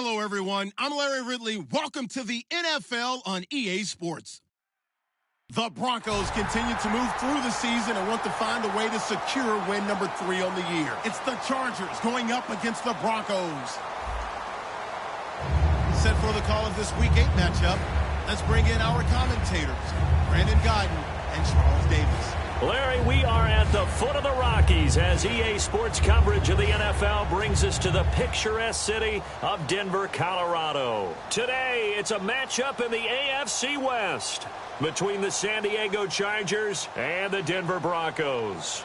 Hello, everyone. I'm Larry Ridley. Welcome to the NFL on EA Sports. The Broncos continue to move through the season and want to find a way to secure win number 3 on the year. It's the Chargers going up against the Broncos. Set for the call of this Week 8 matchup, let's bring in our commentators, Brandon Godden and Charles Davis. Larry, we are at the foot of the Rockies as EA Sports coverage of the NFL brings us to the picturesque city of Denver, Colorado. Today, it's a matchup in the AFC West between the San Diego Chargers and the Denver Broncos.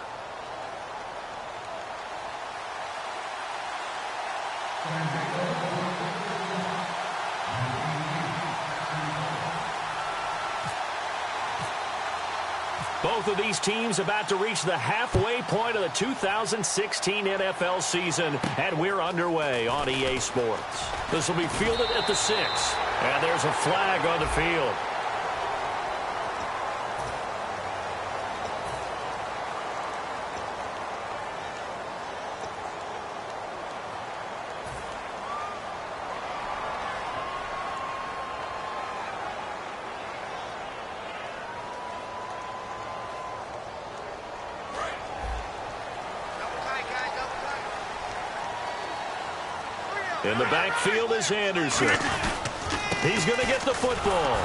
Both of these teams about to reach the halfway point of the 2016 NFL season, and we're underway on EA Sports. This will be fielded at the 6, and there's a flag on the field. In the backfield is Anderson. He's going to get the football.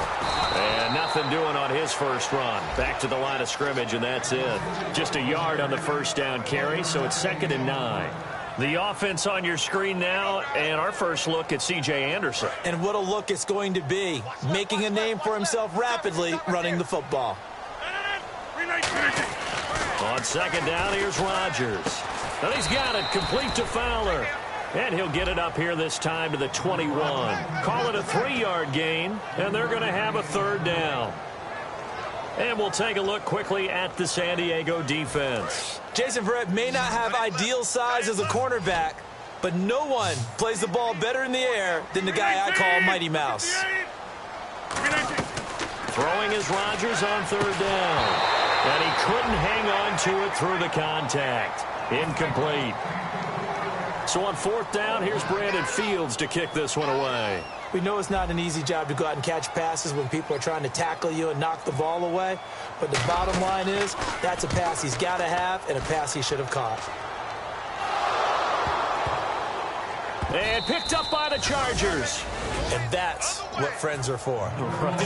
And nothing doing on his first run. Back to the line of scrimmage, and that's it. Just a yard on the first down carry, so it's 2nd and 9. The offense on your screen now, and our first look at C.J. Anderson. And what a look it's going to be. Making a name for himself rapidly, running the football. On 2nd down, here's Rodgers. And he's got it, complete to Fowler. And he'll get it up here this time to the 21. Call it a 3-yard gain, and they're going to have a 3rd down. And we'll take a look quickly at the San Diego defense. Jason Verrett may not have ideal size as a cornerback, but no one plays the ball better in the air than the guy I call Mighty Mouse. Throwing is Rodgers on 3rd down. And he couldn't hang on to it through the contact. Incomplete. So on 4th down, here's Brandon Fields to kick this one away. We know it's not an easy job to go out and catch passes when people are trying to tackle you and knock the ball away. But the bottom line is, that's a pass he's got to have and a pass he should have caught. And picked up by the Chargers. And that's what friends are for. Right.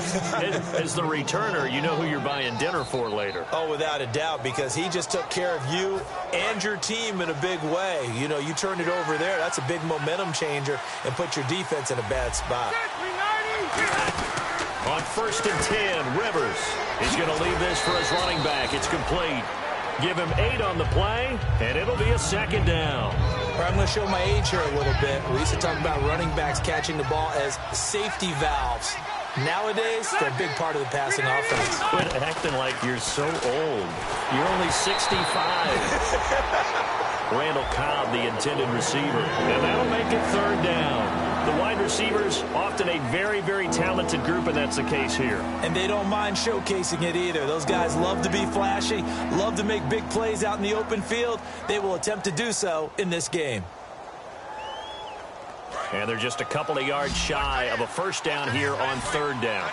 As the returner, you know who you're buying dinner for later. Oh, without a doubt, because he just took care of you and your team in a big way. You know, you turned it over there. That's a big momentum changer and put your defense in a bad spot. On 1st and 10, Rivers. He's going to leave this for his running back. It's complete. Give him 8 on the play, and it'll be a 2nd down. I'm going to show my age here a little bit. We used to talk about running backs catching the ball as safety valves. Nowadays, they're a big part of the passing offense. Quit acting like you're so old. You're only 65. Randall Cobb, the intended receiver. And that'll make it 3rd down. The wide receivers, often a very, very talented group, and that's the case here. And they don't mind showcasing it either. Those guys love to be flashy, love to make big plays out in the open field. They will attempt to do so in this game. And they're just a couple of yards shy of a 1st down here on 3rd down.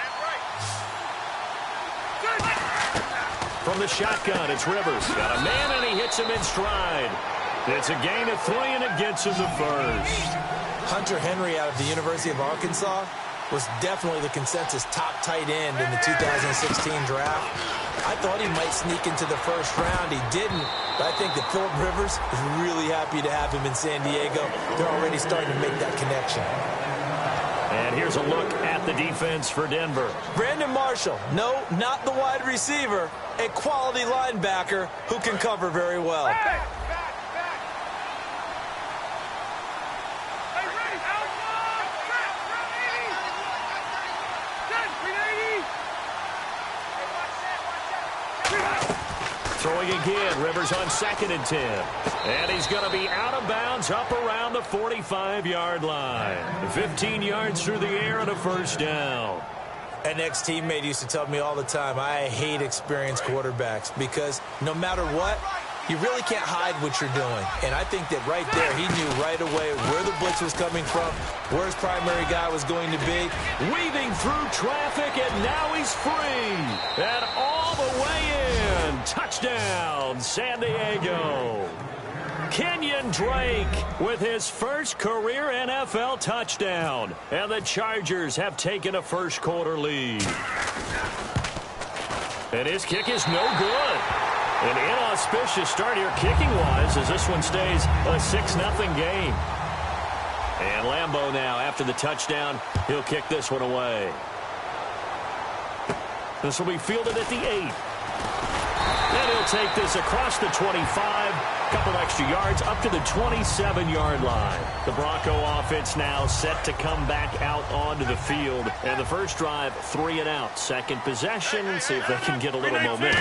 From the shotgun, it's Rivers. Got a man, and he hits him in stride. It's a gain of 3, and it gets him the 1st. Hunter Henry out of the University of Arkansas was definitely the consensus top tight end in the 2016 draft. I thought he might sneak into the 1st round. He didn't, but I think that Phillip Rivers is really happy to have him in San Diego. They're already starting to make that connection. And here's a look at the defense for Denver. Brandon Marshall, no, not the wide receiver, a quality linebacker who can cover very well. Throwing again, Rivers on 2nd and 10. And he's going to be out of bounds up around the 45-yard line. 15 yards through the air and a 1st down. An ex-teammate used to tell me all the time, I hate experienced quarterbacks because no matter what, you really can't hide what you're doing. And I think that right there, he knew right away where the blitz was coming from, where his primary guy was going to be. Weaving through traffic, and now he's free. And all the way in. Touchdown, San Diego. Kenyon Drake with his first career NFL touchdown. And the Chargers have taken a first-quarter lead. And his kick is no good. An inauspicious start here kicking-wise as this one stays a 6-0 game. And Lambeau now, after the touchdown, he'll kick this one away. This will be fielded at the 8. And he'll take this across the 25, couple extra yards up to the 27-yard line. The Bronco offense now set to come back out onto the field. And the first drive, 3 and out. Second possession, and see if they can get a little momentum.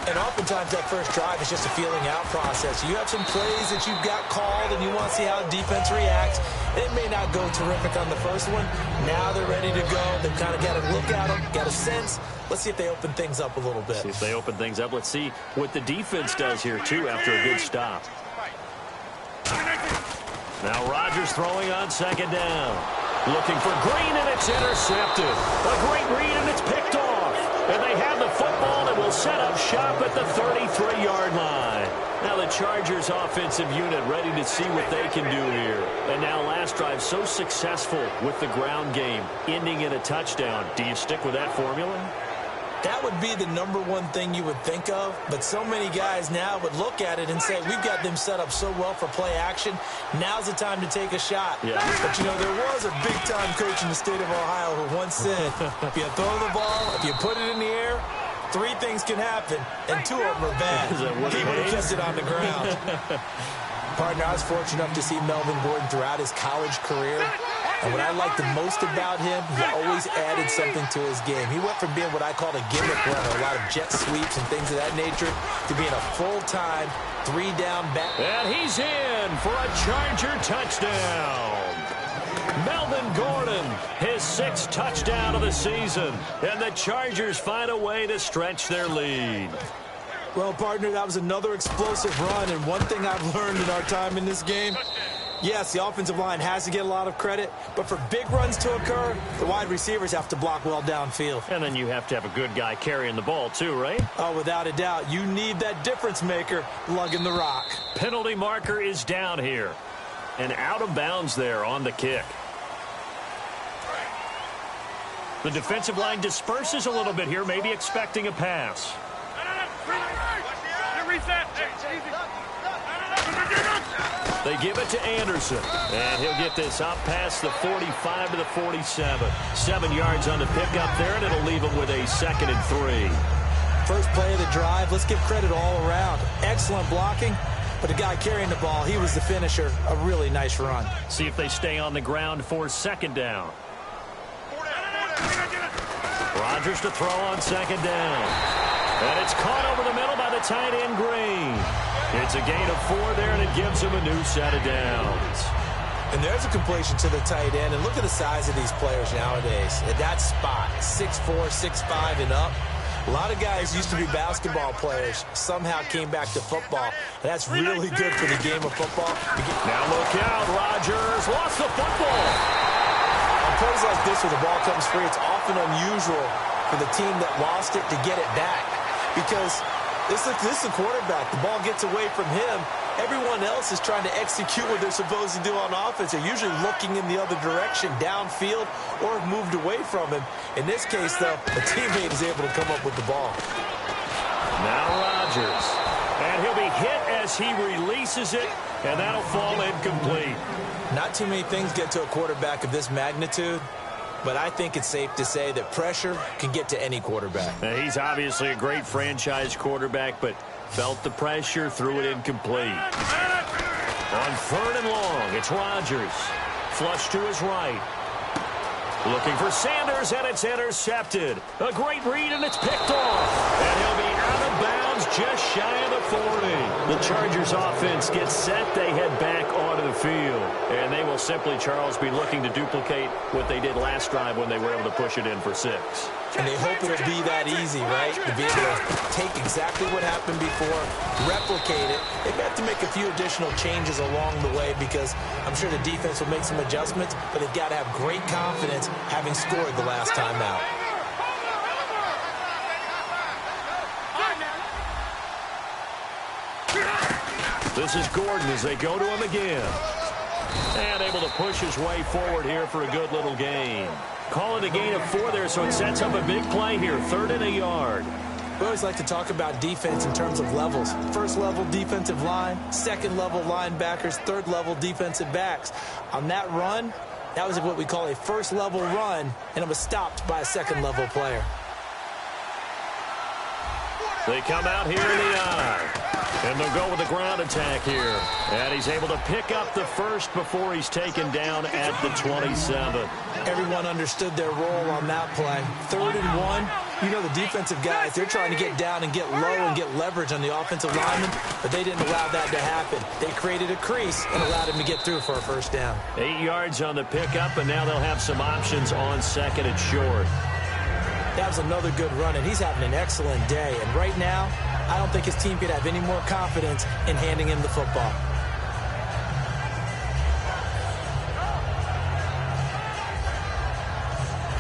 And oftentimes that first drive is just a feeling out process. You have some plays that you've got called and you want to see how the defense reacts. It may not go terrific on the first one. Now they're ready to go. They've kind of got to look at them, got a sense. Let's see if they open things up a little bit. See if they open things up. Let's see what the defense does here, too, after a good stop. Now Rodgers throwing on second down. Looking for Green, and it's intercepted. A great read, and it's picked off. And they have the football that will set up shop at the 33-yard line. Now the Chargers offensive unit ready to see what they can do here. And now last drive so successful with the ground game, ending in a touchdown. Do you stick with that formula? That would be the number one thing you would think of, but so many guys now would look at it and say, we've got them set up so well for play action. Now's the time to take a shot. Yeah. But, you know, there was a big-time coach in the state of Ohio who once said, if you throw the ball, if you put it in the air, 3 things can happen, and 2 of them are bad. He would have kept it on the ground. Partner, I was fortunate enough to see Melvin Gordon throughout his college career. And what I liked the most about him, he always added something to his game. He went from being what I call a gimmick runner, a lot of jet sweeps and things of that nature, to being a full-time 3-down back. And he's in for a Charger touchdown. Melvin Gordon, his 6th touchdown of the season. And the Chargers find a way to stretch their lead. Well, partner, that was another explosive run. And one thing I've learned in our time in this game, yes, the offensive line has to get a lot of credit, but for big runs to occur, the wide receivers have to block well downfield. And then you have to have a good guy carrying the ball too, right? Oh, without a doubt. You need that difference maker lugging the rock. Penalty marker is down here. And out of bounds there on the kick. The defensive line disperses a little bit here, maybe expecting a pass. They give it to Anderson, and he'll get this up past the 45 to the 47. 7 yards on the pickup there, and it'll leave him with a 2nd and 3. First play of the drive, let's give credit all around. Excellent blocking, but the guy carrying the ball, he was the finisher. A really nice run. See if they stay on the ground for 2nd down. Rodgers to throw on 2nd down. And it's caught over the middle by the tight end, Green. It's a gain of 4 there, and it gives him a new set of downs. And there's a completion to the tight end. And look at the size of these players nowadays. At that spot, 6'4", 6'5", and up. A lot of guys used to be basketball players, somehow came back to football. That's really good for the game of football. Now look out, Rodgers lost the football. On plays like this where the ball comes free, it's often unusual for the team that lost it to get it back. Because this is the quarterback. The ball gets away from him. Everyone else is trying to execute what they're supposed to do on offense. They're usually looking in the other direction, downfield, or have moved away from him. In this case, though, a teammate is able to come up with the ball. Now Rodgers. And he'll be hit as he releases it, and that'll fall incomplete. Not too many things get to a quarterback of this magnitude. But I think it's safe to say that pressure can get to any quarterback. Now, he's obviously a great franchise quarterback, but felt the pressure, threw it incomplete. On 3rd and long, it's Rodgers. Flush to his right. Looking for Sanders, and it's intercepted. A great read, and it's picked off. And he'll be out of bounds just shy of the 40. The Chargers offense gets set. They head back onto the midfield. And they will simply, Charles, be looking to duplicate what they did last drive when they were able to push it in for 6. And they hope it'll be that easy, right? To be able to take exactly what happened before, replicate it. They've got to make a few additional changes along the way because I'm sure the defense will make some adjustments, but they've got to have great confidence having scored the last time out. This is Gordon as they go to him again. And able to push his way forward here for a good little gain. Call it a gain of 4 there, so it sets up a big play here. 3rd and a yard. We always like to talk about defense in terms of levels. First level defensive line, second level linebackers, third level defensive backs. On that run, that was what we call a first level run, and it was stopped by a second level player. They come out here in the eye. And they'll go with the ground attack here. And he's able to pick up the first before he's taken down at the 27. Everyone understood their role on that play. 3rd and 1. You know the defensive guys, they're trying to get down and get low and get leverage on the offensive lineman, but they didn't allow that to happen. They created a crease and allowed him to get through for a first down. 8 yards on the pickup, and now they'll have some options on 2nd and short. That was another good run, and he's having an excellent day. And right now, I don't think his team could have any more confidence in handing him the football.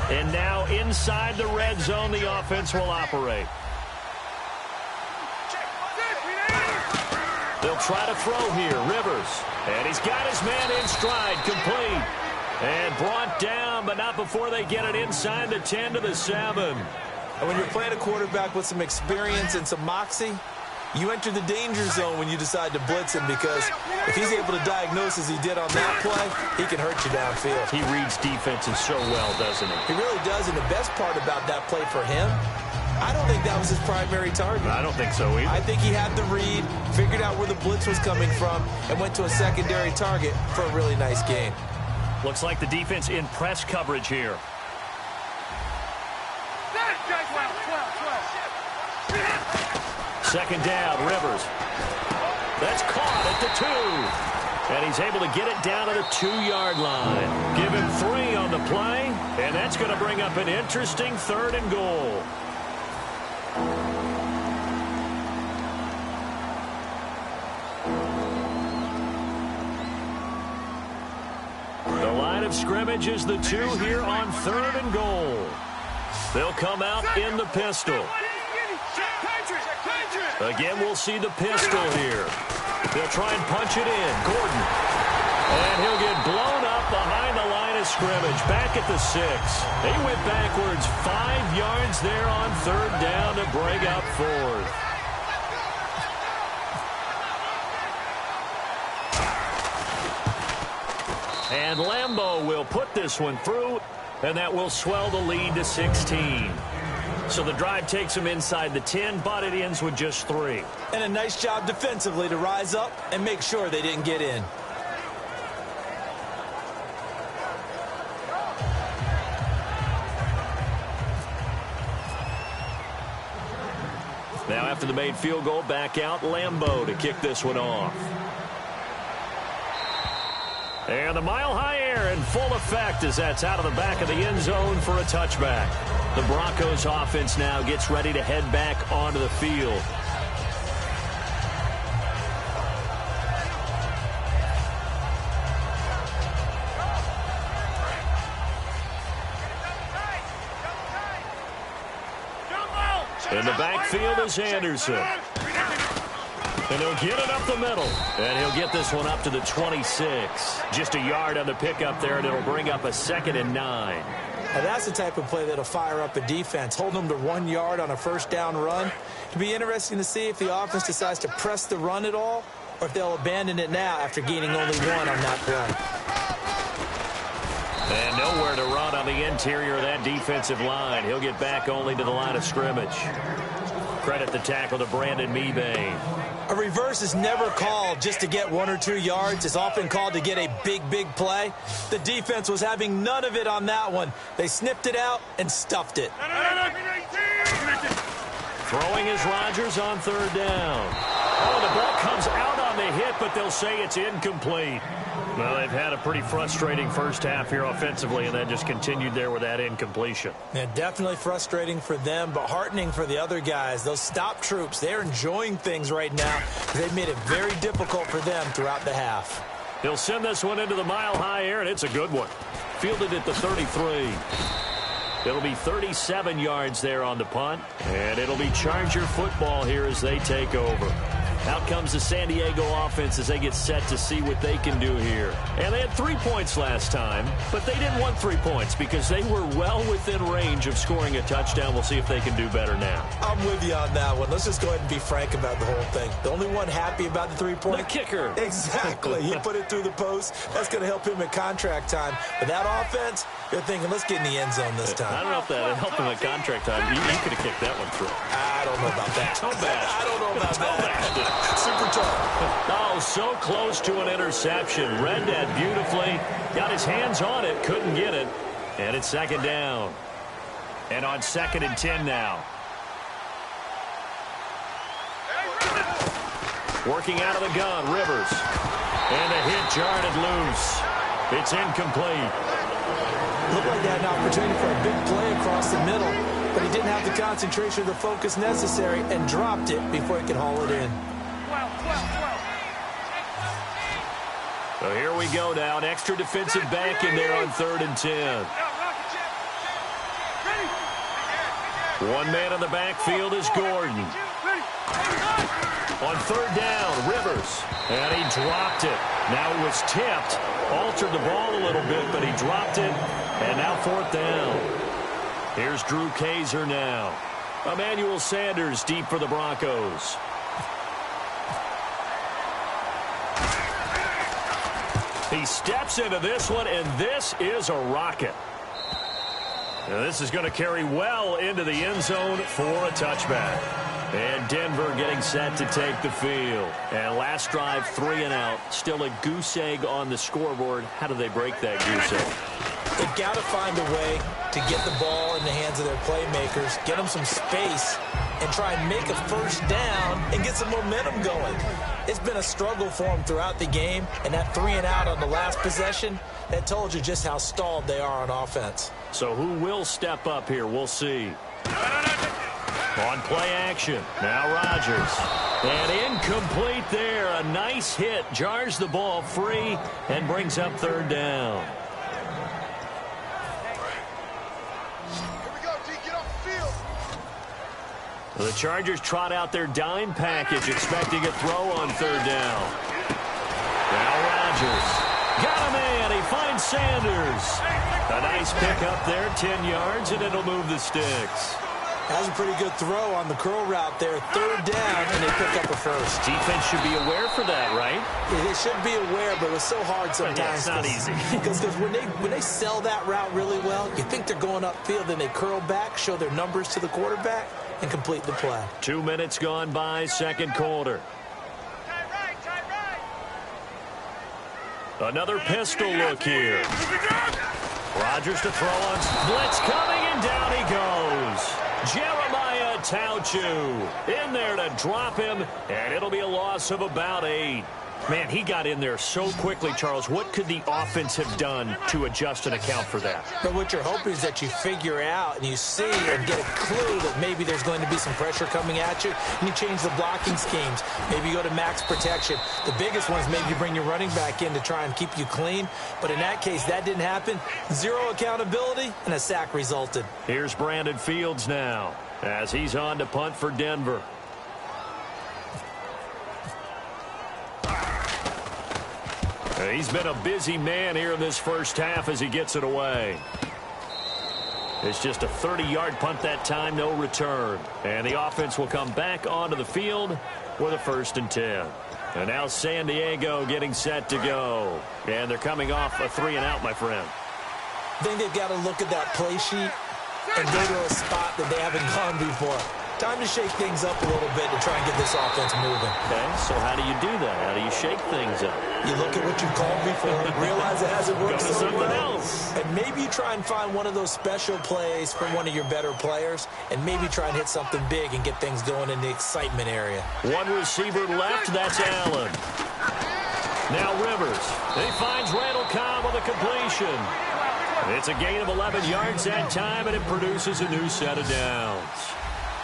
And now inside the red zone, the offense will operate. They'll try to throw here. Rivers. And he's got his man in stride. Complete. And brought down, but not before they get it inside the 10 to the 7. And when you're playing a quarterback with some experience and some moxie, you enter the danger zone when you decide to blitz him because if he's able to diagnose as he did on that play, he can hurt you downfield. He reads defenses so well, doesn't he? He really does, and the best part about that play for him, I don't think that was his primary target. I don't think so either. I think he had the read, figured out where the blitz was coming from, and went to a secondary target for a really nice gain. Looks like the defense in press coverage here. Second down, Rivers. That's caught at the 2. And he's able to get it down to the 2-yard line. Give him 3 on the play, and that's going to bring up an interesting 3rd and goal. The line of scrimmage is the 2 here on 3rd and goal. They'll come out in the pistol. Again, we'll see the pistol here. They'll try and punch it in. Gordon. And he'll get blown up behind the line of scrimmage. Back at the 6. They went backwards 5 yards there on 3rd down to bring up 4th. And Lambeau will put this one through, and that will swell the lead to 16. So the drive takes them inside the 10, but it ends with just 3. And a nice job defensively to rise up and make sure they didn't get in. Now after the made field goal, back out Lambeau to kick this one off. And the mile-high air in full effect as that's out of the back of the end zone for a touchback. The Broncos offense now gets ready to head back onto the field. In the backfield is Anderson. And he'll get it up the middle. And he'll get this one up to the 26. Just a yard on the pickup there, and it'll bring up a 2nd and 9. Now that's the type of play that'll fire up a defense. Hold them to 1 yard on a first down run. It'll be interesting to see if the offense decides to press the run at all or if they'll abandon it now after gaining only 1 on that play. And nowhere to run on the interior of that defensive line. He'll get back only to the line of scrimmage. Credit the tackle to Brandon Mebane. A reverse is never called just to get 1 or 2 yards. It's often called to get a big, big play. The defense was having none of it on that one. They snipped it out and stuffed it. Throwing is Rodgers on 3rd down. Oh, the ball comes out on the hit, but they'll say it's incomplete. Well, they've had a pretty frustrating first half here offensively, and that just continued there with that incompletion. Yeah, definitely frustrating for them, but heartening for the other guys. Those stop troops, they're enjoying things right now. They've made it very difficult for them throughout the half. He'll send this one into the mile-high air, and it's a good one. Fielded at the 33. It'll be 37 yards there on the punt, and it'll be Charger football here as they take over. Out comes the San Diego offense as they get set to see what they can do here. And they had 3 points last time, but they didn't want 3 points because they were well within range of scoring a touchdown. We'll see if they can do better now. I'm with you on that one. Let's just go ahead and be frank about the whole thing. The only one happy about the 3-point? The kicker. Exactly. He put it through the post. That's going to help him at contract time. But that offense, you're thinking, let's get in the end zone this time. I don't know if that helped him at contract time. He could have kicked that one through. I don't know about that. I don't know about that. Super tough. Oh, so close to an interception. Read that beautifully. Got his hands on it. Couldn't get it. And it's second down. And on 2nd and 10 now. Working out of the gun, Rivers. And a hit jarred it loose. It's incomplete. Looked like they had an opportunity for a big play across the middle, but he didn't have the concentration or the focus necessary and dropped it before he could haul it in. So here we go now. An extra defensive back in there on 3rd and 10. One man in the backfield is Gordon. On 3rd down, Rivers. And he dropped it. Now it was tipped. Altered the ball a little bit, but he dropped it. And now 4th down. Here's Drew Kaiser now. Emmanuel Sanders deep for the Broncos. He steps into this one, and this is a rocket. Now this is going to carry well into the end zone for a touchback. And Denver getting set to take the field. And last drive, 3 and out. Still a goose egg on the scoreboard. How do they break that goose egg? They've got to find a way to get the ball in the hands of their playmakers, get them some space, and try and make a first down and get some momentum going. It's been a struggle for them throughout the game, and that 3 and out on the last possession, that told you just how stalled they are on offense. So who will step up here? We'll see. On play action, now Rodgers. And incomplete there. A nice hit. Jars the ball free and brings up 3rd down. The Chargers trot out their dime package, expecting a throw on 3rd down. Now Rodgers. Got a man. He finds Sanders. A nice pick up there, 10 yards, and it'll move the sticks. That was a pretty good throw on the curl route there. 3rd down, and they pick up a first. Defense should be aware for that, right? Yeah, they should be aware, but it's so hard sometimes. Yeah, it's not easy. Because when they sell that route really well, you think they're going upfield, and they curl back, show their numbers to the quarterback, and complete the play. 2 minutes gone by, 2nd quarter. Another pistol look here. Rodgers to throw on. Blitz coming, and down he goes. Jeremiah Tauchu in there to drop him, and it'll be a loss of about 8. Man, he got in there so quickly, Charles. What could the offense have done to adjust and account for that? But what you're hoping is that you figure out and you see and get a clue that maybe there's going to be some pressure coming at you, and you change the blocking schemes. Maybe you go to max protection. The biggest one is maybe you bring your running back in to try and keep you clean. But in that case, that didn't happen. 0 accountability, and a sack resulted. Here's Brandon Fields now as he's on to punt for Denver. He's been a busy man here in this first half as he gets it away. It's just a 30-yard punt that time, no return. And the offense will come back onto the field with a 1st and 10. And now San Diego getting set to go. And they're coming off a 3 and out, my friend. I think they've got to look at that play sheet and go to a spot that they haven't gone before. Time to shake things up a little bit to try and get this offense moving. Okay, so how do you do that? How do you shake things up? You look at what you called before, realize it hasn't worked so something well, else. and maybe you try and find one of those special plays from one of your better players, and maybe try and hit something big and get things going in the excitement area. One receiver left, that's Allen. Now Rivers. He finds Randall Cobb with a completion. It's a gain of 11 yards that time, and it produces a new set of downs.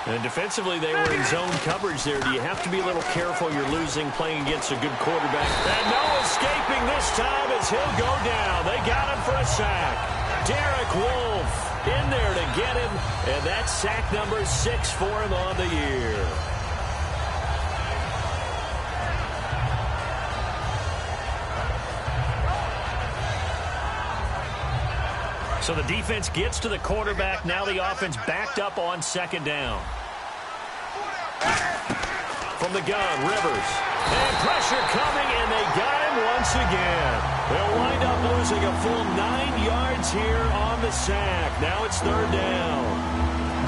And defensively, they were in zone coverage there. Do you have to be a little careful? You're losing playing against a good quarterback. And no escaping this time as he'll go down. They got him for a sack. Derek Wolfe in there to get him, and that's sack number 6 for him on the year. So the defense gets to the quarterback. Now the offense backed up on second down. From the gun, Rivers. And pressure coming, and they got him once again. They'll wind up losing a full 9 yards here on the sack. Now it's third down.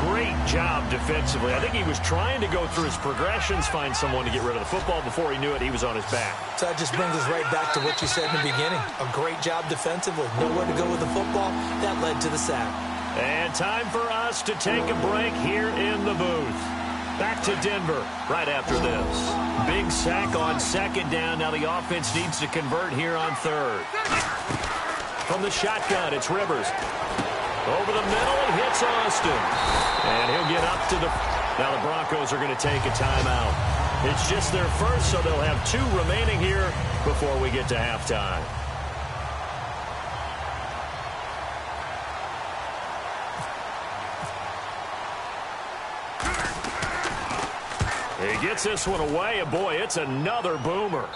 Great job defensively. I think he was trying to go through his progressions, find someone to get rid of the football. Before he knew it, he was on his back. So that just brings us right back to what you said in the beginning. A great job defensively. Nowhere to go with the football. That led to the sack. And time for us to take a break here in the booth. Back to Denver right after this. Big sack on second down. Now the offense needs to convert here on third. From the shotgun, it's Rivers. Over the middle, he hits Austin. And he'll get up to the... Now the Broncos are going to take a timeout. It's just their first, so they'll have 2 remaining here before we get to halftime. He gets this one away, and boy, it's another boomer.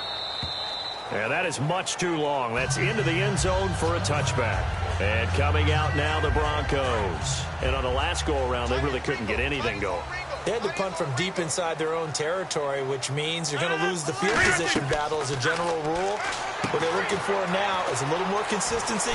And that is much too long. That's into the end zone for a touchback. And coming out now, the Broncos. And on the last go-around, they really couldn't get anything going. They had to punt from deep inside their own territory, which means you're going to lose the field position battle as a general rule. What they're looking for now is a little more consistency,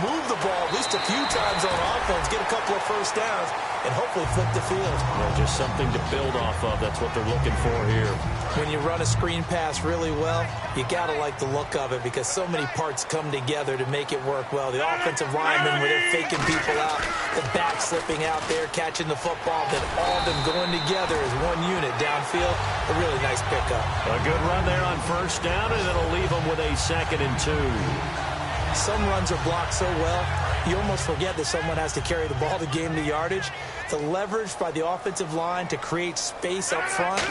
move the ball at least a few times on offense, get a couple of first downs, and hopefully flip the field. Yeah, just something to build off of. That's what they're looking for here. When you run a screen pass really well, you got to like the look of it because so many parts come together to make it work well. The offensive linemen, where they're faking people out, the back slipping out there, catching the football, then all of them going together as one unit downfield. A really nice pickup. A good run there on first down, and it'll leave them with a 2nd and 2. Some runs are blocked so well, you almost forget that someone has to carry the ball to gain the yardage. The leverage by the offensive line to create space up front,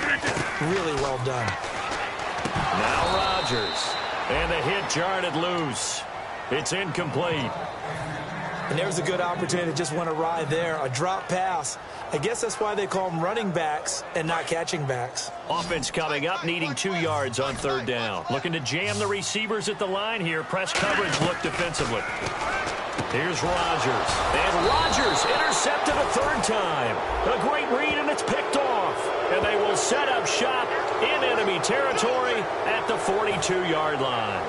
really well done. Now Rodgers, and the hit jarred it loose. It's incomplete. And there's a good opportunity that just went awry there. A drop pass. I guess that's why they call them running backs and not catching backs. Offense coming up, needing 2 yards on third down. Looking to jam the receivers at the line here. Press coverage, look defensively. Here's Rodgers. And Rodgers intercepted a 3rd time. A great read, and it's picked off. And they will set up shop in enemy territory at the 42-yard line.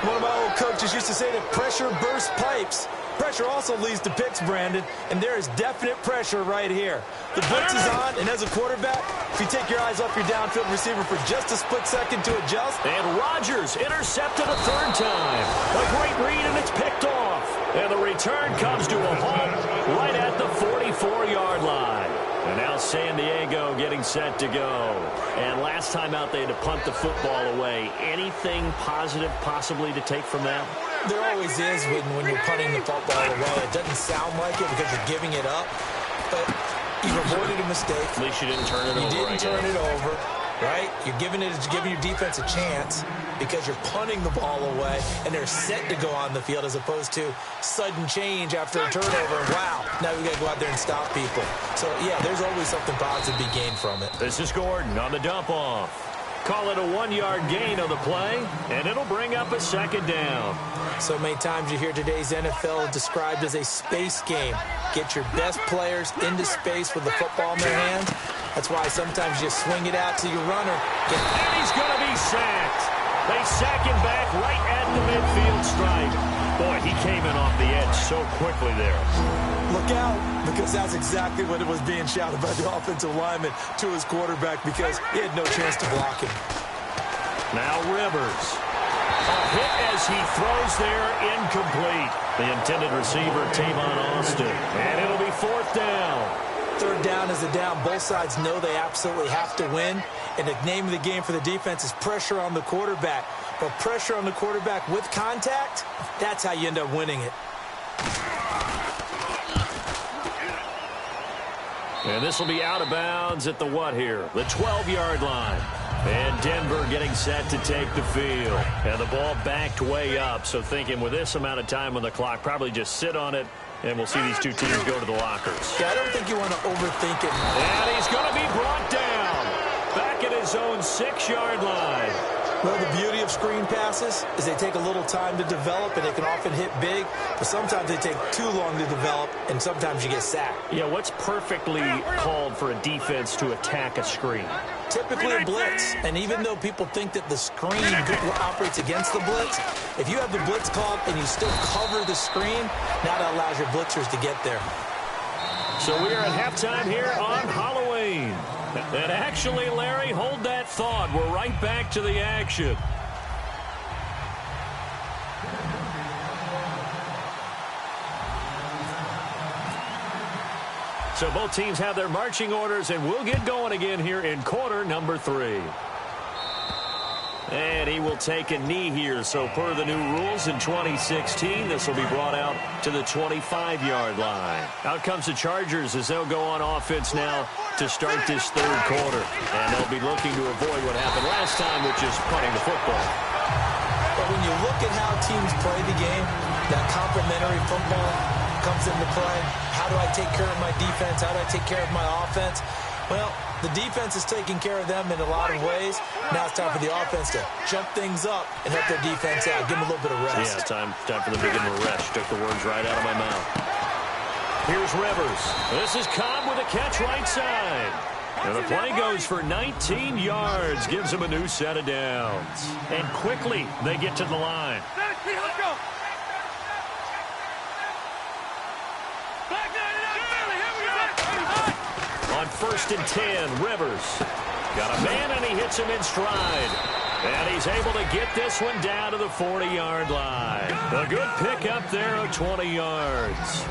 One of my old coaches used to say that pressure bursts pipes. Pressure also leads to picks, Brandon, and there is definite pressure right here. The blitz is on, and as a quarterback, if you take your eyes off your downfield receiver for just a split second to adjust. And Rodgers intercepted a 3rd time. A great read, and it's picked off. And the return comes to a halt right at the 44-yard line. And now San Diego getting set to go. And last time out, they had to punt the football away. Anything positive possibly to take from that? There always is when you're punting the football away. It doesn't sound like it because you're giving it up, but you've avoided a mistake. At least you didn't turn it over. You didn't turn it over, right? You're giving your defense a chance because you're punting the ball away, and they're set to go on the field as opposed to sudden change after a turnover. And wow, now we got to go out there and stop people. So, yeah, there's always something positive to be gained from it. This is Gordon on the dump-off. Call it a 1-yard gain on the play, and it'll bring up a 2nd down. So many times you hear today's NFL described as a space game. Get your best players into space with the football in their hands. That's why sometimes you swing it out to your runner. And he's going to be sacked. They sack him back right at the midfield stripe. Boy, he came in off the edge so quickly there. Look out, because that's exactly what it was being shouted by the offensive lineman to his quarterback because he had no chance to block him. Now Rivers. A hit as he throws there, incomplete. The intended receiver, Tavon Austin. And it'll be 4th down. 3rd down is a down. Both sides know they absolutely have to win. And the name of the game for the defense is pressure on the quarterback. but pressure on the quarterback with contact, that's how you end up winning it. And this will be out of bounds at the what here? The 12-yard line. And Denver getting set to take the field. And the ball backed way up, so thinking with this amount of time on the clock, probably just sit on it, and we'll see these two teams go to the lockers. Yeah, I don't think you want to overthink it. And he's going to be brought down. Back at his own 6-yard line. Well, the beauty of screen passes is they take a little time to develop, and they can often hit big, but sometimes they take too long to develop, and sometimes you get sacked. Yeah, what's perfectly called for a defense to attack a screen? Typically a blitz, and even though people think that the screen operates against the blitz, if you have the blitz called and you still cover the screen, now that allows your blitzers to get there. So we are at halftime here on Halloween. And actually, Larry, hold that thought. We're right back to the action. So both teams have their marching orders, and we'll get going again here in quarter number 3. And he will take a knee here. So per the new rules in 2016, this will be brought out to the 25-yard line. Out comes the Chargers as they'll go on offense now to start this third quarter. And they'll be looking to avoid what happened last time, which is punting the football. But when you look at how teams play the game, that complementary football comes into play. How do I take care of my defense? How do I take care of my offense? Well, the defense is taking care of them in a lot of ways. Now it's time for the offense to jump things up and help their defense out. Give them a little bit of rest. Yeah, time for them to give them a rest. Took the words right out of my mouth. Here's Rivers. This is Cobb with a catch right side. And the play goes for 19 yards. Gives them a new set of downs. And quickly, they get to the line. Let's go. On 1st and 10, Rivers. Got a man, and he hits him in stride. And he's able to get this one down to the 40-yard line. A good pickup there of 20 yards.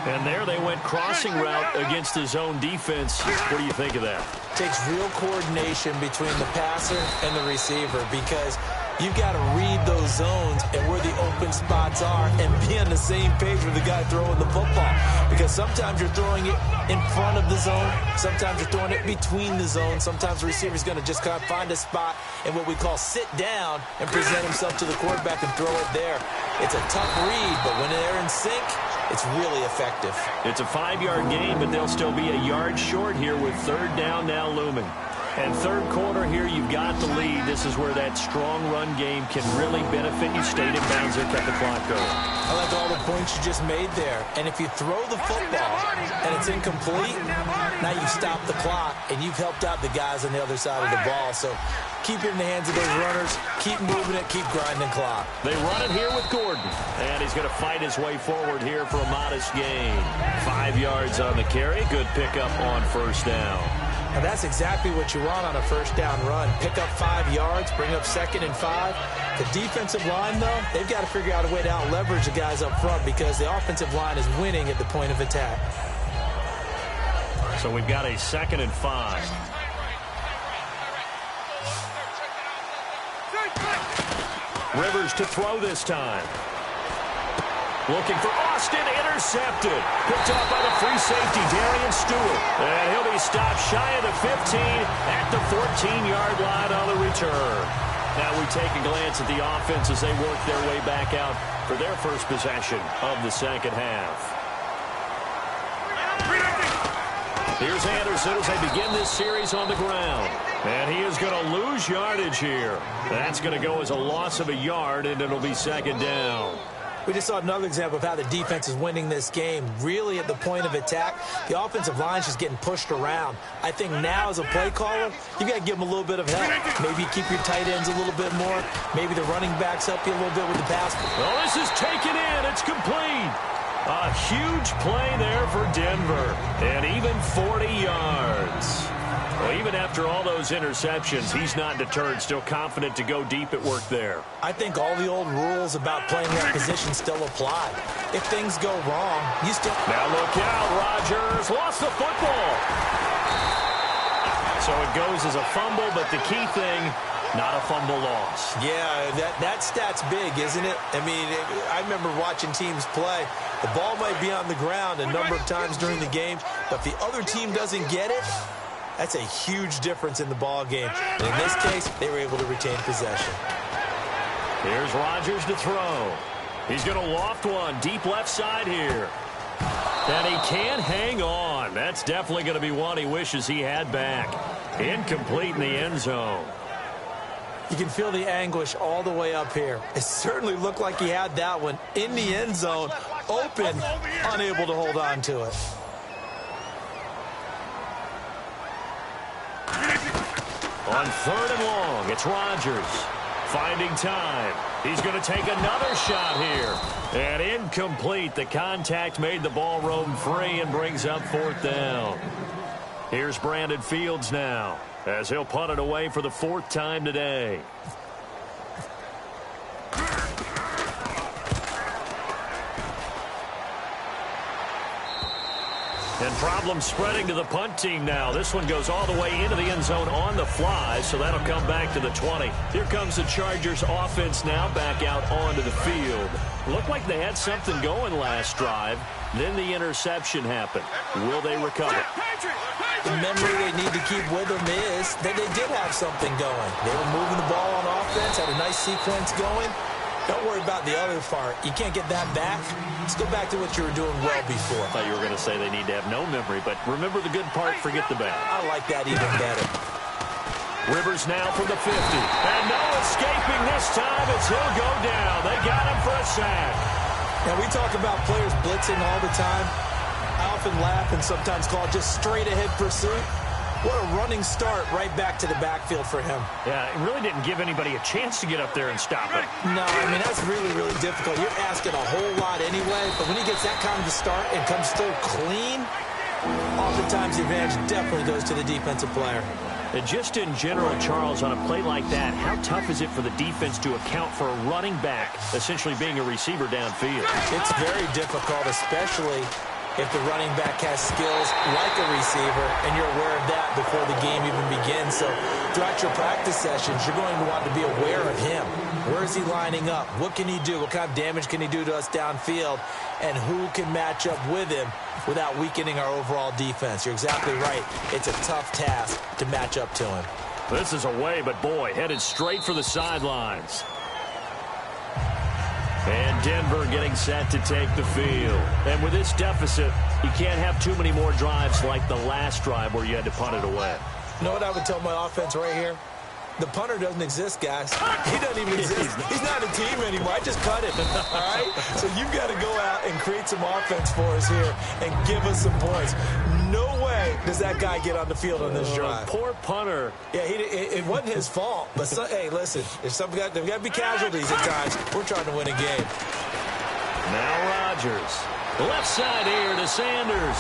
And there they went crossing route against his own defense. What do you think of that? Takes real coordination between the passer and the receiver because you've got to read those zones and where the open spots are and be on the same page with the guy throwing the football. Because sometimes you're throwing it in front of the zone. Sometimes you're throwing it between the zones. Sometimes the receiver's going to just kind of find a spot and what we call sit down and present himself to the quarterback and throw it there. It's a tough read, but when they're in sync, it's really effective. It's a 5-yard gain, but they'll still be a yard short here with third down now looming. And third quarter here, you've got the lead. This is where that strong run game can really benefit you. Stayed in bounds there, kept the clock going. I like all the points you just made there. And if you throw the football and it's incomplete, now you stop the clock and you've helped out the guys on the other side of the ball. So keep it in the hands of those runners. Keep moving it. Keep grinding clock. They run it here with Gordon. And he's going to fight his way forward here for a modest gain. 5 yards on the carry. Good pickup on first down. Now that's exactly what you want on a first down run. Pick up 5 yards, bring up 2nd and 5. The defensive line, though, they've got to figure out a way to out-leverage the guys up front because the offensive line is winning at the point of attack. So we've got a 2nd and 5. Rivers to throw this time. Looking for Austin, intercepted. Picked off by the free safety, Darian Stewart. And he'll be stopped shy of the 15 at the 14-yard line on the return. Now we take a glance at the offense as they work their way back out for their first possession of the second half. Here's Anderson as they begin this series on the ground. And he is going to lose yardage here. That's going to go as a loss of a yard, and it'll be second down. We just saw another example of how the defense is winning this game. Really at the point of attack, the offensive line's just getting pushed around. I think now as a play caller, you got to give them a little bit of help. Maybe keep your tight ends a little bit more. Maybe the running backs help you a little bit with the pass. Well, this is taken in. It's complete. A huge play there for Denver. And even 40 yards. Well, even after all those interceptions, he's not deterred, still confident to go deep at work there. I think all the old rules about playing that position still apply. If things go wrong, you still... Now look out, Rodgers lost the football. So it goes as a fumble, but the key thing, Not a fumble loss. Yeah, that stat's big, isn't it? I mean, I remember watching teams play. The ball might be on the ground a number of times during the game, but if the other team doesn't get it, that's a huge difference in the ball game. And in this case, they were able to retain possession. Here's Rodgers to throw. He's going to loft one deep left side here. And he can't hang on. That's definitely going to be one he wishes he had back. Incomplete in the end zone. You can feel the anguish all the way up here. It certainly looked like he had that one in the end zone, open, unable to hold on to it. On 3rd and long, it's Rodgers. Finding time. He's going to take another shot here. And incomplete. The contact made the ball roam free and brings up 4th down. Here's Brandon Fields now, as he'll punt it away for the 4th time today. And problems spreading to the punt team now. This one goes all the way into the end zone on the fly, so that'll come back to the 20. Here comes the Chargers offense now back out onto the field. Looked like they had something going last drive. Then the interception happened. Will they recover? The memory they need to keep with them is that they did have something going. They were moving the ball on offense, had a nice sequence going. Don't worry about the other part. You can't get that back. Let's go back to what you were doing well before. I thought you were going to say they need to have no memory, but remember the good part, forget the bad. I like that even better. Rivers now from the 50. And no escaping this time as he'll go down. They got him for a sack. Now, we talk about players blitzing all the time. I often laugh and sometimes call it just straight-ahead pursuit. What a running start right back to the backfield for him. Yeah, it really didn't give anybody a chance to get up there and stop it. No, I mean, that's really, really difficult. You're asking a whole lot anyway, but when he gets that kind of start and comes through clean, oftentimes the advantage definitely goes to the defensive player. And just in general, Charles, on a play like that, how tough is it for the defense to account for a running back essentially being a receiver downfield? It's very difficult, especially if the running back has skills like a receiver, and you're aware of that before the game even begins. So throughout your practice sessions, you're going to want to be aware of him. Where is he lining up? What can he do? What kind of damage can he do to us downfield? And who can match up with him without weakening our overall defense? You're exactly right. It's a tough task to match up to him. This is away, but boy, headed straight for the sidelines. And Denver getting set to take the field. And with this deficit, you can't have too many more drives like the last drive where you had to punt it away. You know what I would tell my offense right here? The punter doesn't exist, guys. He doesn't even exist. He's not a team anymore. I just cut him, all right? So you've got to go out and create some offense for us here and give us some points. No way does that guy get on the field on this drive. Poor punter. Yeah, it wasn't his fault. But, hey, listen, there's got to be casualties at times. We're trying to win a game. Now Rodgers. Left side here to Sanders.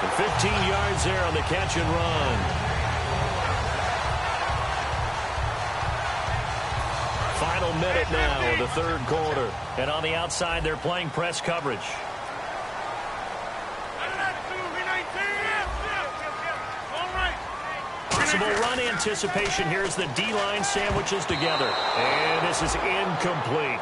And 15 yards there on the catch and run. Final minute now of the 3rd quarter. And on the outside, they're playing press coverage. Possible run anticipation here as the D-line sandwiches together. And this is incomplete.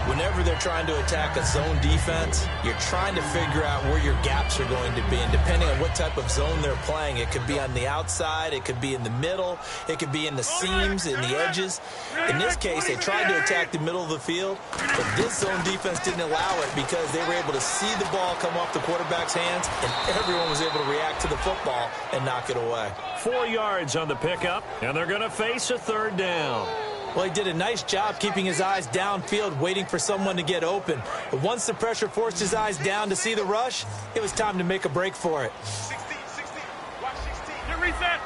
Whenever they're trying to attack a zone defense, you're trying to figure out where your gaps are going to be. And depending on what type of zone they're playing, it could be on the outside, it could be in the middle, it could be in the seams, in the edges. In this case, they tried to attack the middle of the field, but this zone defense didn't allow it because they were able to see the ball come off the quarterback's hands, and everyone was able to react to the football and knock it away. 4 yards on the pickup, and they're going to face a 3rd down. Well, he did a nice job keeping his eyes downfield, waiting for someone to get open. But once the pressure forced his eyes down to see the rush, it was time to make a break for it. 16, watch 16. Get reset.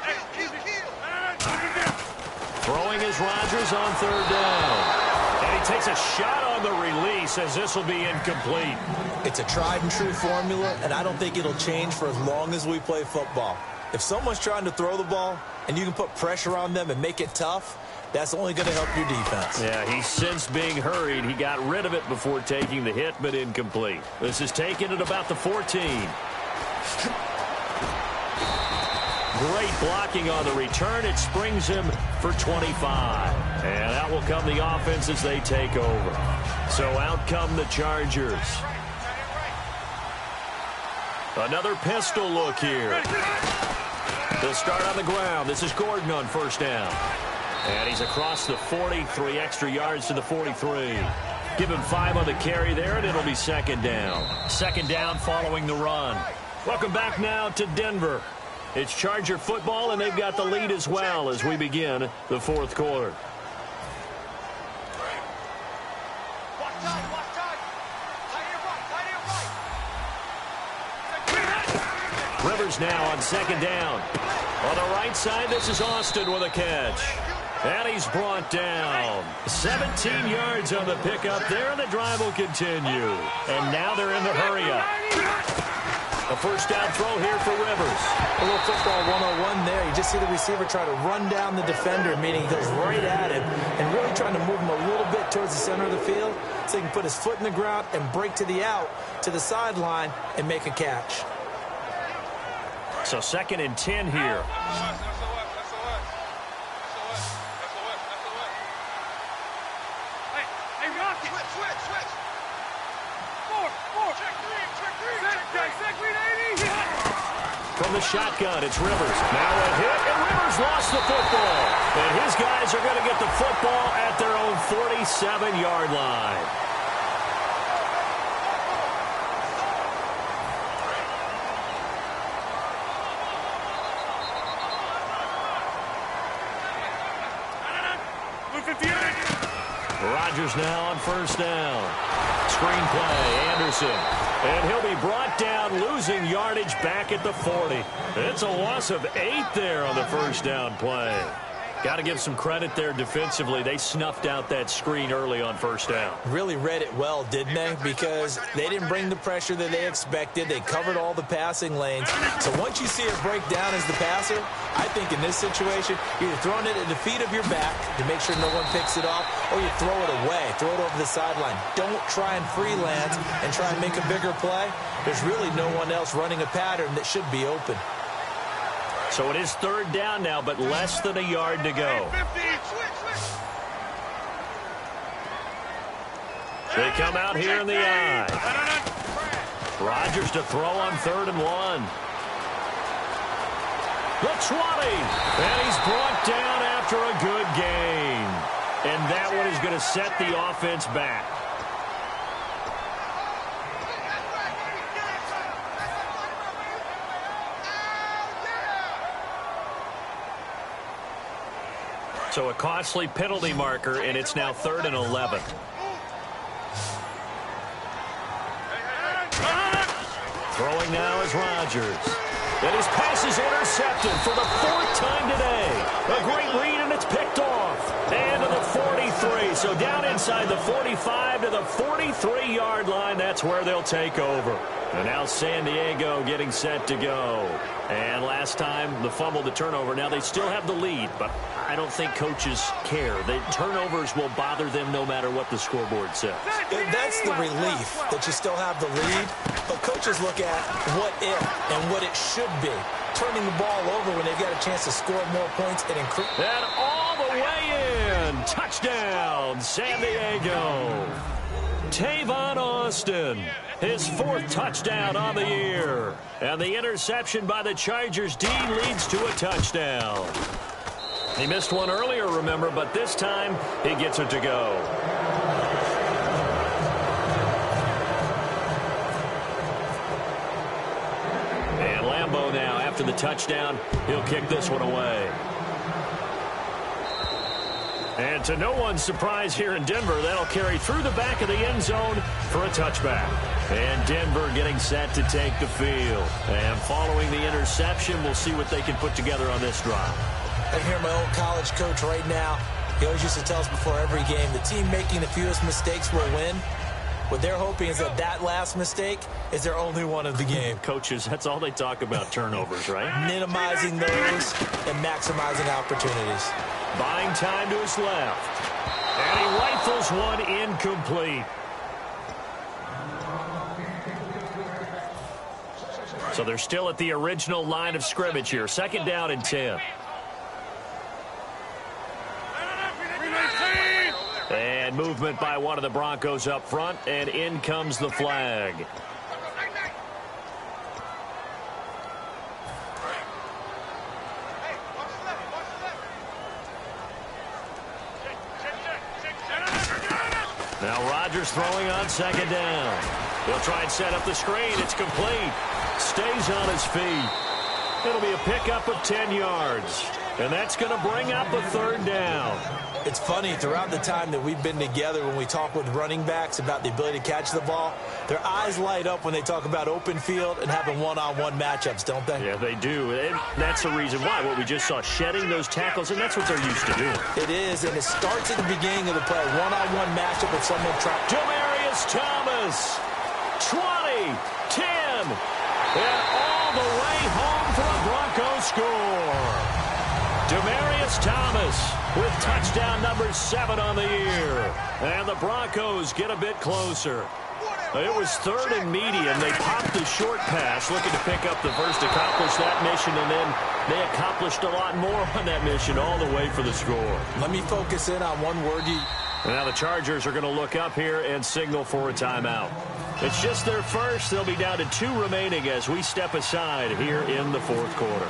Throwing is Rodgers on 3rd down. And he takes a shot on the release as this will be incomplete. It's a tried and true formula, and I don't think it'll change for as long as we play football. If someone's trying to throw the ball and you can put pressure on them and make it tough, that's only going to help your defense. Yeah, he's since being hurried. He got rid of it before taking the hit, but incomplete. This is taken at about the 14. Great blocking on the return. It springs him for 25. And out will come the offense as they take over. So out come the Chargers. Another pistol look here. They'll start on the ground. This is Gordon on first down. And he's across the 40, 3 extra yards to the 43. Give him 5 on the carry there, and it'll be second down. Second down following the run. Welcome back now to Denver. It's Charger football, and they've got the lead as well as we begin the fourth quarter. Rivers now on second down. On the right side, this is Austin with a catch. And he's brought down. 17 yards on the pickup there, and the drive will continue. And now they're in the hurry-up. A first down throw here for Rivers. A little football 101 there. You just see the receiver try to run down the defender, meaning he goes right at him, and really trying to move him a little bit towards the center of the field so he can put his foot in the ground and break to the out, to the sideline, and make a catch. So second and 10 here. From the shotgun, it's Rivers. Now a hit, and Rivers lost the football. And his guys are going to get the football at their own 47-yard line. Rodgers now on first down. Screen play, Anderson. And he'll be brought down, losing yardage back at the 40. It's a loss of 8 there on the first down play. Got to give some credit there defensively. They snuffed out that screen early on first down. Really read it well, didn't they? Because they didn't bring the pressure that they expected. They covered all the passing lanes. So once you see it break down as the passer, I think in this situation, you're either throwing it at the feet of your back to make sure no one picks it off, or you throw it away, throw it over the sideline. Don't try and freelance and try and make a bigger play. There's really no one else running a pattern that should be open. So it is third down now, but less than a yard to go. They come out here in the I. Rodgers to throw on 3rd and 1. The 20. And he's brought down after a good gain. And that one is going to set the offense back. So a costly penalty marker, and it's now 3rd and 11. Throwing now is Rodgers. And his pass is intercepted for the 4th time today. A great read, and it's picked off. And to the 43. So down inside the 45 to the 43-yard line. That's where they'll take over. And now San Diego getting set to go. And last time, the fumble, the turnover. Now they still have the lead, but I don't think coaches care. The turnovers will bother them no matter what the scoreboard says. That's the relief that you still have the lead. But coaches look at what if and what it should be. Turning the ball over when they've got a chance to score more points and increase. And all the way in. Touchdown, San Diego. Tavon Austin, his 4th touchdown on the year. And the interception by the Chargers D leads to a touchdown. He missed one earlier, remember, but this time he gets it to go. And Lambeau now, after the touchdown, he'll kick this one away. And to no one's surprise here in Denver, that'll carry through the back of the end zone for a touchback. And Denver getting set to take the field. And following the interception, we'll see what they can put together on this drive. I hear my old college coach right now. He always used to tell us before every game, the team making the fewest mistakes will win. What they're hoping is that last mistake is their only one of the game. Coaches, that's all they talk about, turnovers, right? Minimizing those and maximizing opportunities. Buying time to his left. And he rifles one incomplete. So they're still at the original line of scrimmage here. 2nd down and 10. And movement by one of the Broncos up front, and in comes the flag. Now Rodgers throwing on 2nd down. He'll try and set up the screen. It's complete. Stays on his feet. It'll be a pickup of 10 yards. And that's going to bring up a 3rd down. It's funny, throughout the time that we've been together, when we talk with running backs about the ability to catch the ball, their eyes light up when they talk about open field and having one-on-one matchups, don't they? Yeah, they do. And that's the reason why. What we just saw, shedding those tackles, and that's what they're used to doing. It is, and it starts at the beginning of the play. One-on-one matchup with someone trying. Demaryius Thomas, 20, 10, and all the way home for a Broncos score. Demaryius Thomas with touchdown number 7 on the year. And the Broncos get a bit closer. It was 3rd and medium. They popped the short pass, looking to pick up the first, accomplish that mission, and then they accomplished a lot more on that mission all the way for the score. Let me focus in on one word. Now the Chargers are going to look up here and signal for a timeout. It's just their first. They'll be down to 2 remaining as we step aside here in the 4th quarter.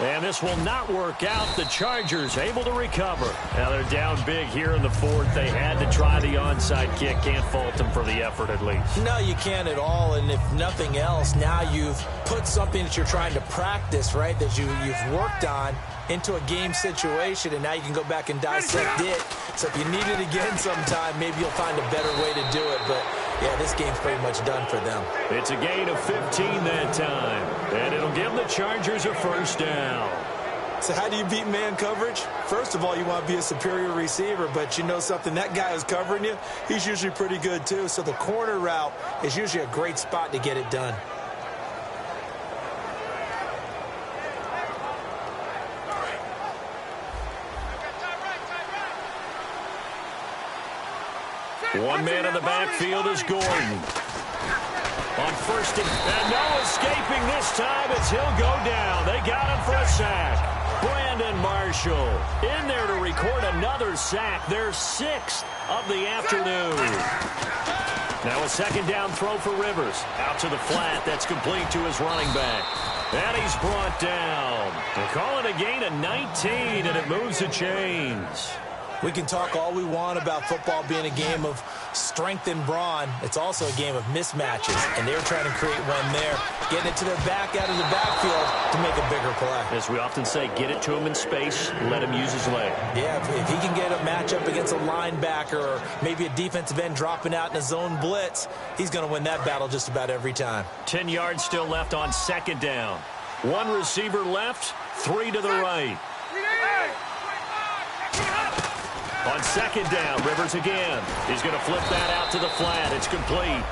And this will not work out. The Chargers able to recover. Now they're down big here in the 4th. They had to try the onside kick. Can't fault them for the effort at least. No, you can't at all. And if nothing else, now you've put something that you're trying to practice, right, that you've worked on into a game situation, and now you can go back and dissect it. So if you need it again sometime, maybe you'll find a better way to do it. But, yeah, this game's pretty much done for them. It's a gain of 15 that time, and it'll give the Chargers a 1st down. So how do you beat man coverage? First of all, you want to be a superior receiver, but you know something, that guy who's covering you, he's usually pretty good too. So the corner route is usually a great spot to get it done. One man in the backfield is Gordon. On 1st and no escaping this time as he'll go down. They got him for a sack. Brandon Marshall in there to record another sack. Their 6th of the afternoon. Now a 2nd down throw for Rivers. Out to the flat. That's complete to his running back. And he's brought down. They call it a gain of 19, and it moves the chains. We can talk all we want about football being a game of strength and brawn. It's also a game of mismatches, and they're trying to create one there, getting it to their back out of the backfield to make a bigger play. As we often say, get it to him in space, let him use his leg. Yeah, if he can get a matchup against a linebacker or maybe a defensive end dropping out in a zone blitz, he's going to win that battle just about every time. 10 yards still left on 2nd down. 1 receiver left, 3 to the right. On 2nd down, Rivers again. He's going to flip that out to the flat. It's complete.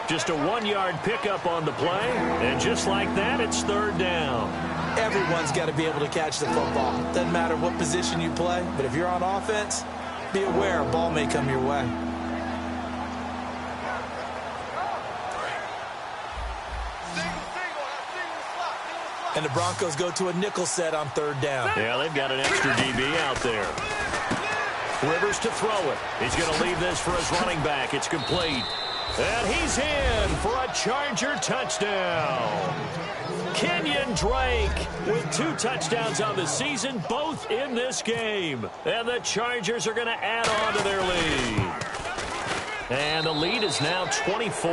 Just a 1-yard pickup on the play. And just like that, it's 3rd down. Everyone's got to be able to catch the football. Doesn't matter what position you play, but if you're on offense, be aware a ball may come your way. And the Broncos go to a nickel set on 3rd down. Yeah, they've got an extra DB out there. Rivers to throw it. He's going to leave this for his running back. It's complete. And he's in for a Charger touchdown. Kenyon Drake with 2 touchdowns on the season, both in this game. And the Chargers are going to add on to their lead. And the lead is now 24.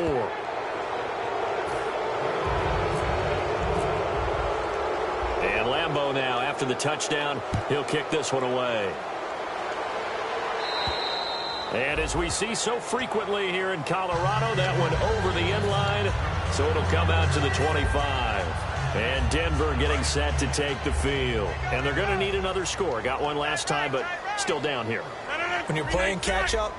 And Lambeau now, after the touchdown, he'll kick this one away. And as we see so frequently here in Colorado, that one over the end line, so it'll come out to the 25. And Denver getting set to take the field. And they're going to need another score. Got one last time, but still down here. When you're playing catch-up,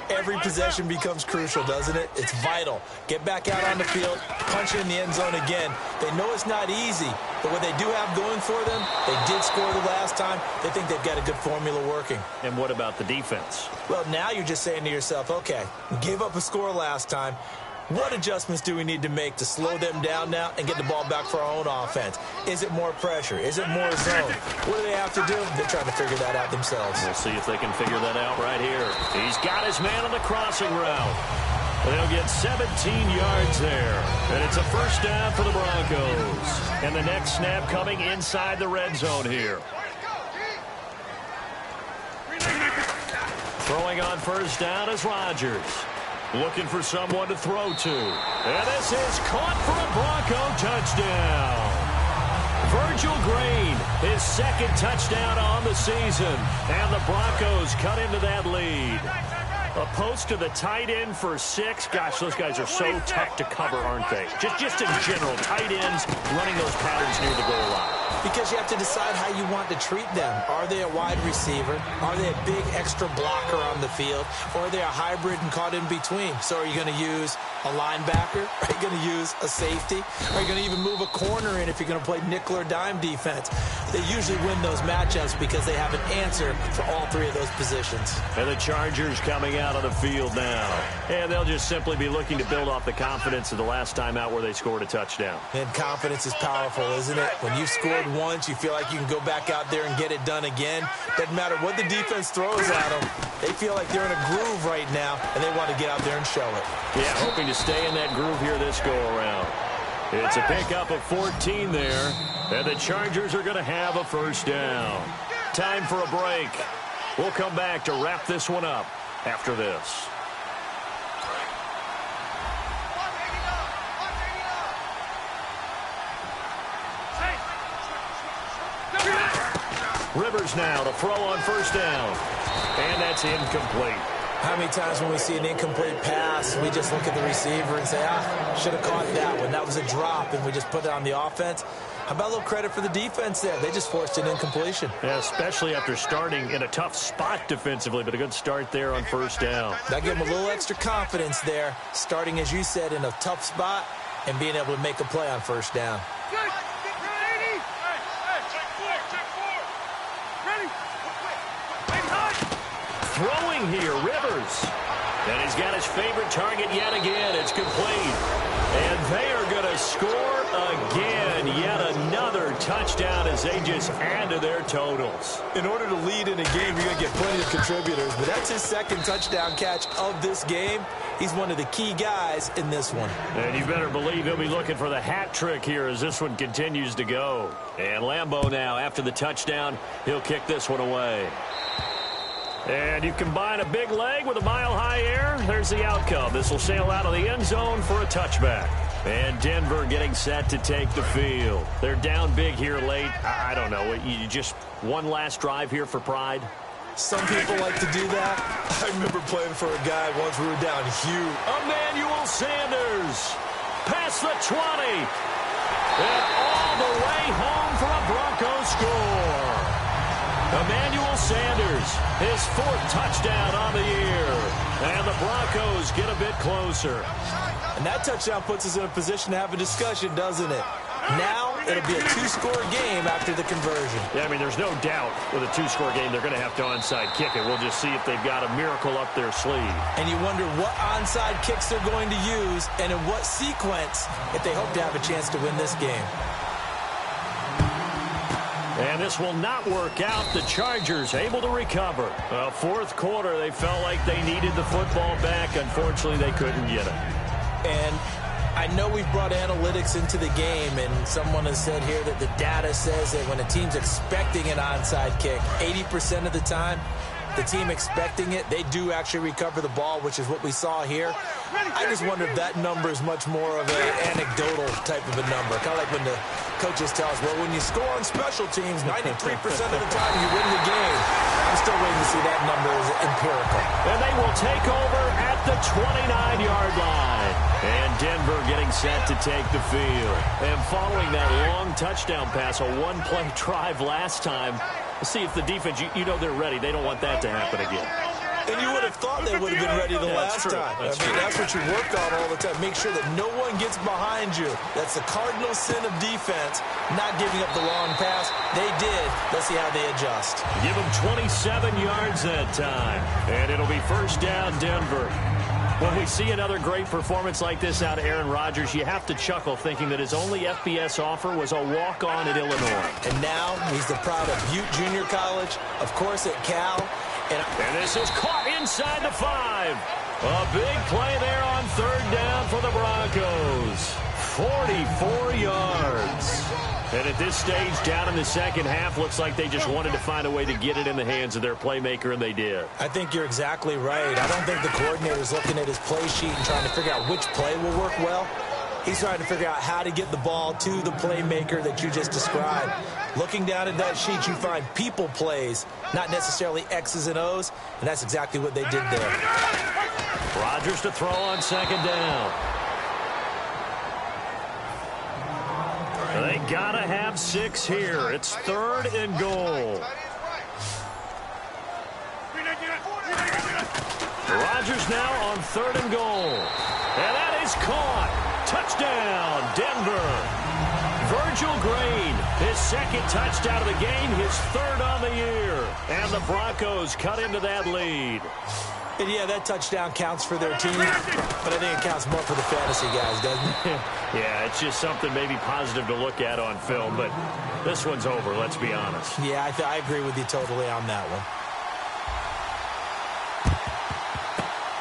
every possession becomes crucial, doesn't it? It's vital. Get back out on the field, punch it in the end zone again. They know it's not easy, but what they do have going for them, they did score the last time. They think they've got a good formula working. And what about the defense? Well, now you're just saying to yourself, okay, we gave up a score last time. What adjustments do we need to make to slow them down now and get the ball back for our own offense? Is it more pressure? Is it more zone? What do they have to do? They're trying to figure that out themselves. We'll see if they can figure that out right here. He's got his man on the crossing route. They'll get 17 yards there. And it's a first down for the Broncos. And the next snap coming inside the red zone here. Throwing on first down is Rodgers. Looking for someone to throw to. And this is caught for a Bronco touchdown. Virgil Green, his second touchdown on the season. And the Broncos cut into that lead. A post to the tight end for 6. Gosh, those guys are so tough to cover, aren't they? Just in general, tight ends running those patterns near the goal line. Because you have to decide how you want to treat them. Are they a wide receiver? Are they a big extra blocker on the field? Or are they a hybrid and caught in between? So are you going to use a linebacker? Are you going to use a safety? Are you going to even move a corner in if you're going to play nickel or dime defense? They usually win those matchups because they have an answer for all three of those positions. And the Chargers coming out on the field now. And they'll just simply be looking to build off the confidence of the last time out where they scored a touchdown. And confidence is powerful, isn't it? When you've scored once, you feel like you can go back out there and get it done again. Doesn't matter what the defense throws at them. They feel like they're in a groove right now, and they want to get out there and show it. Yeah, hoping to stay in that groove here this go-around. It's a pickup of 14 there, and the Chargers are going to have a first down. Time for a break. We'll come back to wrap this one up after this. Rivers now to throw on first down. And that's incomplete. How many times when we see an incomplete pass, we just look at the receiver and say, should have caught that one. That was a drop, and we just put it on the offense. How about a little credit for the defense there? They just forced an incompletion. Yeah, especially after starting in a tough spot defensively, but a good start there on first down. That gave them a little extra confidence there, starting, as you said, in a tough spot and being able to make a play on first down. Throwing here, Rivers. And he's got his favorite target yet again. It's complete. And they are going to score again. Yet another touchdown as they just add to their totals. In order to lead in a game, you're going to get plenty of contributors. But that's his second touchdown catch of this game. He's one of the key guys in this one. And you better believe he'll be looking for the hat trick here as this one continues to go. And Lambeau now, after the touchdown, he'll kick this one away. And you combine a big leg with a mile-high air, there's the outcome. This will sail out of the end zone for a touchback. And Denver getting set to take the field. They're down big here late. I don't know. You just one last drive here for pride? Some people like to do that. I remember playing for a guy once we were down huge. Emmanuel Sanders past the 20. And all the way home for a Broncos score. Emmanuel Sanders, his 4th touchdown on the year. And the Broncos get a bit closer. And that touchdown puts us in a position to have a discussion, doesn't it? Now it'll be a 2-score game after the conversion. Yeah, I mean, there's no doubt with a 2-score game they're going to have to onside kick it. We'll just see if they've got a miracle up their sleeve. And you wonder what onside kicks they're going to use and in what sequence if they hope to have a chance to win this game. And this will not work out. The Chargers able to recover. Fourth quarter, they felt like they needed the football back. Unfortunately, they couldn't get it. And I know we've brought analytics into the game, and someone has said here that the data says that when a team's expecting an onside kick, 80% of the time, the team expecting it, they do actually recover the ball, which is what we saw here. I just wonder if that number is much more of an anecdotal type of a number. Kind of like when the coaches tell us, well, when you score on special teams, 93% of the time you win the game. I'm still waiting to see that number as empirical. And they will take over at the 29-yard line. And Denver getting set to take the field. And following that long touchdown pass, a one-play drive last time, see if the defense, you know they're ready. They don't want that to happen again. And you would have thought they would have been ready the last time. That's what you work on all the time. Make sure that no one gets behind you. That's the cardinal sin of defense, not giving up the long pass. They did. Let's see how they adjust. Give them 27 yards that time. And it'll be first down, Denver. When we see another great performance like this out of Aaron Rodgers, you have to chuckle thinking that his only FBS offer was a walk-on at Illinois. And now he's the pride of Butte Junior College, of course at Cal. And this is caught inside the 5. A big play there on 3rd down for the Broncos. 44 yards. And at this stage, down in the second half, looks like they just wanted to find a way to get it in the hands of their playmaker, and they did. I think you're exactly right. I don't think the coordinator's looking at his play sheet and trying to figure out which play will work well. He's trying to figure out how to get the ball to the playmaker that you just described. Looking down at that sheet, you find people plays, not necessarily X's and O's, and that's exactly what they did there. Rodgers to throw on 2nd down. They gotta have 6 here. It's 3rd and goal. Rodgers now on 3rd and goal. And that is caught. Touchdown, Denver. Virgil Green, his 2nd touchdown of the game, his 3rd on the year. And the Broncos cut into that lead. And yeah, that touchdown counts for their team, but I think it counts more for the fantasy guys, doesn't it? Yeah, it's just something maybe positive to look at on film, but this one's over, let's be honest. Yeah, I agree with you totally on that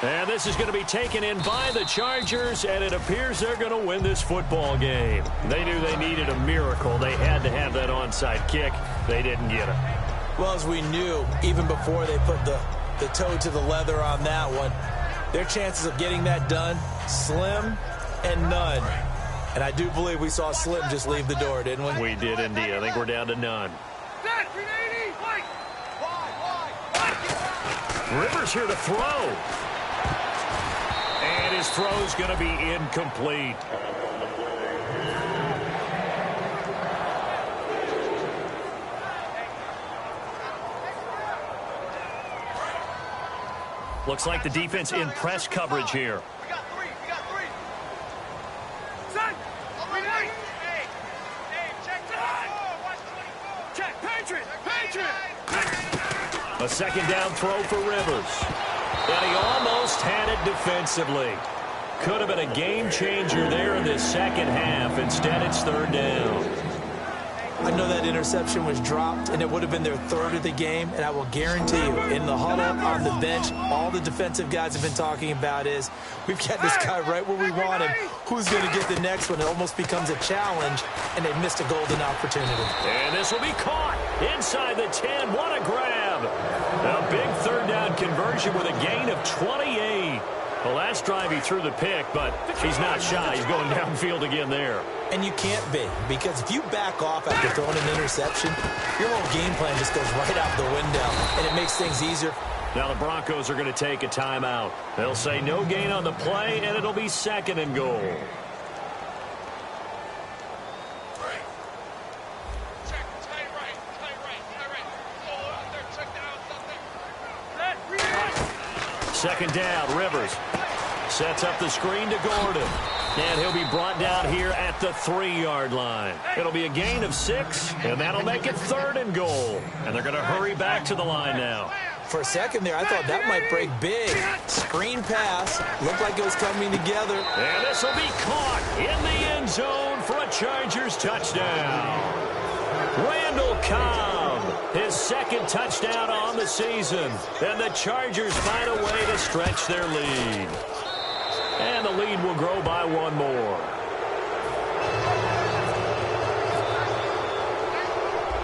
one. And this is going to be taken in by the Chargers, and it appears they're going to win this football game. They knew they needed a miracle. They had to have that onside kick. They didn't get it. Well, as we knew, even before they put the toe to the leather on that one, their chances of getting that done, slim and none. And I do believe we saw Slim just leave the door, didn't we? We did indeed. I think we're down to none. Rivers here to throw. And his throw's going to be incomplete. Looks like the defense in press coverage here. We got three. Son! Hey, check watch 24. Check, Patriot! A 2nd down throw for Rivers. And he almost had it defensively. Could have been a game changer there in this second half. Instead, it's 3rd down. I know that interception was dropped, and it would have been their 3rd of the game, and I will guarantee you, in the huddle, on the bench, all the defensive guys have been talking about is, we've got this guy right where we want him. Who's going to get the next one? It almost becomes a challenge, and they've missed a golden opportunity. And this will be caught inside the 10. What a grab. A big 3rd down conversion with a gain of 28. The last drive he threw the pick, but he's not shy. He's going downfield again there. And you can't be, because if you back off after throwing an interception, your whole game plan just goes right out the window, and it makes things easier. Now the Broncos are going to take a timeout. They'll say no gain on the play, and it'll be 2nd and goal. Second down, Rivers sets up the screen to Gordon. And he'll be brought down here at the 3-yard line. It'll be a gain of 6, and that'll make it 3rd and goal. And they're going to hurry back to the line now. For a second there, I thought that might break big. Screen pass. Looked like it was coming together. And this will be caught in the end zone for a Chargers touchdown. Randall Cobb, his 2nd touchdown on the season. And the Chargers find a way to stretch their lead. And the lead will grow by 1 more.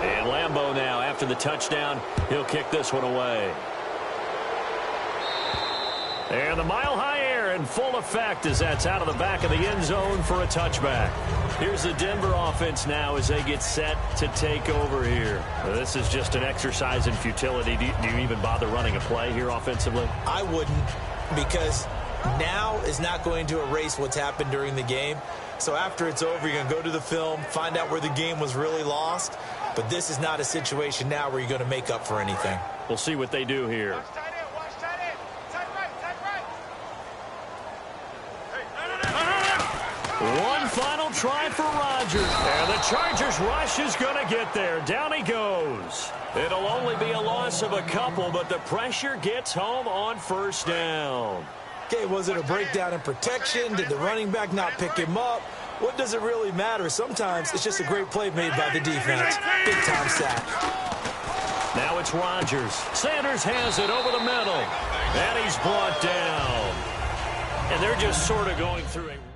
And Lambeau now, after the touchdown, he'll kick this one away. And the mile-high air in full effect as that's out of the back of the end zone for a touchback. Here's the Denver offense now as they get set to take over here. This is just an exercise in futility. Do you even bother running a play here offensively? I wouldn't, because now is not going to erase what's happened during the game. So after it's over, you're going to go to the film, find out where the game was really lost. But this is not a situation now where you're going to make up for anything. We'll see what they do here. Watch tight end. Tight right. One final try for Rodgers. And the Chargers rush is going to get there. Down he goes. It'll only be a loss of a couple, but the pressure gets home on 1st down. Okay, was it a breakdown in protection? Did the running back not pick him up? What does it really matter? Sometimes it's just a great play made by the defense. Big-time sack. Now it's Rodgers. Sanders has it over the middle. And he's brought down. And they're just sort of going through a